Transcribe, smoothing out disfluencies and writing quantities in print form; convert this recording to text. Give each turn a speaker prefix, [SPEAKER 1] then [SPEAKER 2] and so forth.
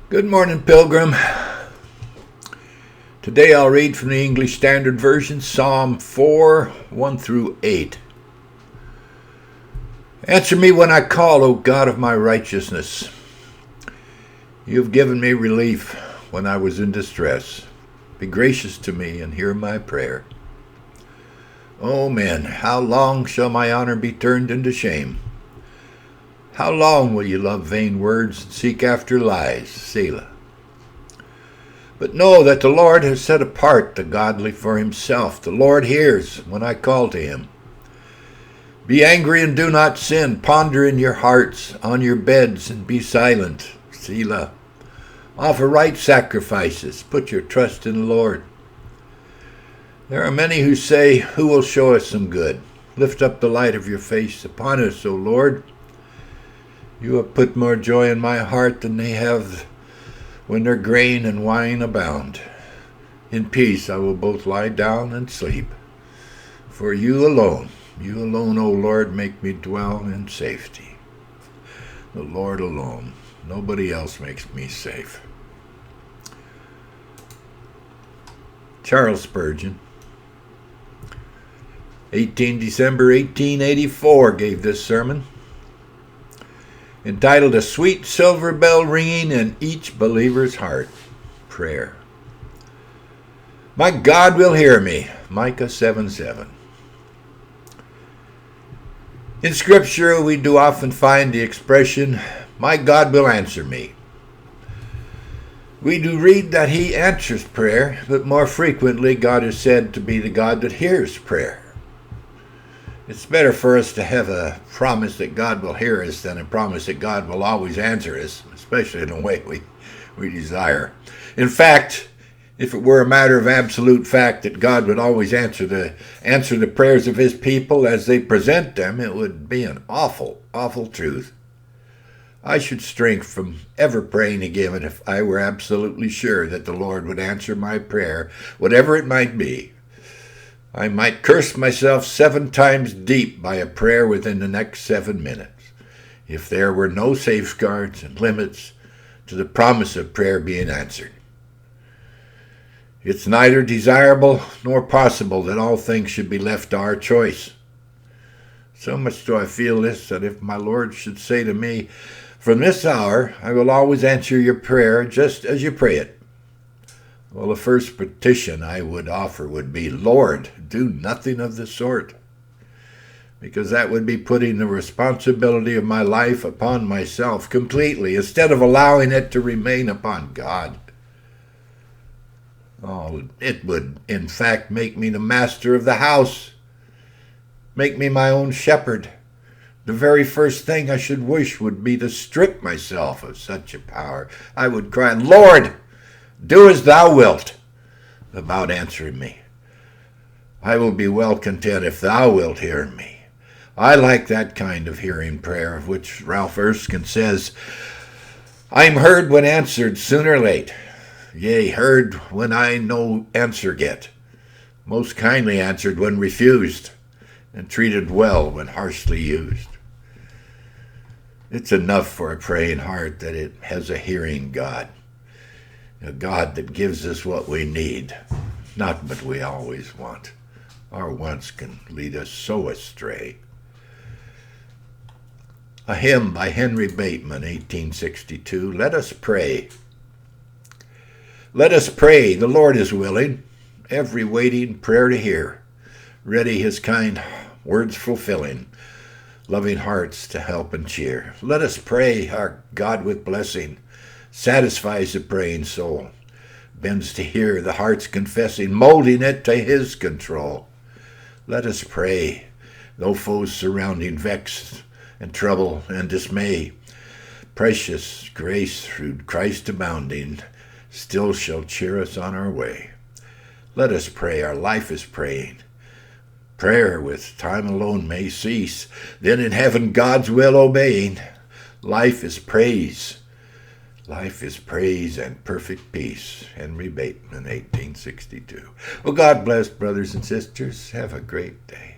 [SPEAKER 1] Good morning, Pilgrim. Today I'll read from the English Standard Version, Psalm 4, 1 through 8. Answer me when I call, O God of my righteousness. You have given me relief when I was in distress. Be gracious to me and hear my prayer. O men, how long shall my honor be turned into shame? How long will you love vain words and seek after lies? Selah. But know that the Lord has set apart the godly for himself. The Lord hears when I call to him. Be angry and do not sin. Ponder in your hearts on your beds and be silent. Selah. Offer right sacrifices. Put your trust in the Lord. There are many who say, who will show us some good? Lift up the light of your face upon us, O Lord. You have put more joy in my heart than they have when their grain and wine abound. In peace I will both lie down and sleep. For you alone, O Lord, make me dwell in safety. The Lord alone, nobody else makes me safe. Charles Spurgeon, 18 December 1884, gave this sermon, entitled A Sweet Silver Bell Ringing in Each Believer's Heart. Prayer. My God will hear me. Micah 7:7. In Scripture, we do often find the expression, my God will answer me. We do read that he answers prayer, but more frequently God is said to be the God that hears prayer. It's better for us to have a promise that God will hear us than a promise that God will always answer us, especially in a way we desire. In fact, if it were a matter of absolute fact that God would always answer the prayers of his people as they present them, it would be an awful, awful truth. I should shrink from ever praying again if I were absolutely sure that the Lord would answer my prayer, whatever it might be. I might curse myself 7 times deep by a prayer within the next 7 minutes, if there were no safeguards and limits to the promise of prayer being answered. It's neither desirable nor possible that all things should be left to our choice. So much do I feel this, that if my Lord should say to me, from this hour I will always answer your prayer just as you pray it, well, the first petition I would offer would be, Lord, do nothing of the sort, because that would be putting the responsibility of my life upon myself completely, instead of allowing it to remain upon God. Oh, it would, in fact, make me the master of the house, make me my own shepherd. The very first thing I should wish would be to strip myself of such a power. I would cry, Lord, do as thou wilt, about answering me. I will be well content if thou wilt hear me. I like that kind of hearing prayer, of which Ralph Erskine says, I'm heard when answered, soon or late. Yea, heard when I no answer get. Most kindly answered when refused, and treated well when harshly used. It's enough for a praying heart that it has a hearing God. A God that gives us what we need, not what we always want. Our wants can lead us so astray. A hymn by Henry Bateman, 1862. Let us pray. Let us pray, the Lord is willing, every waiting prayer to hear, ready his kind words fulfilling, loving hearts to help and cheer. Let us pray our God with blessing, satisfies the praying soul, bends to hear the heart's confessing, molding it to his control. Let us pray, though foes surrounding vex and trouble and dismay, precious grace through Christ abounding, still shall cheer us on our way. Let us pray, our life is praying. Prayer with time alone may cease, then in heaven God's will obeying. Life is praise. Life is praise and perfect peace. Henry Bateman, 1862. Well, God bless, brothers and sisters. Have a great day.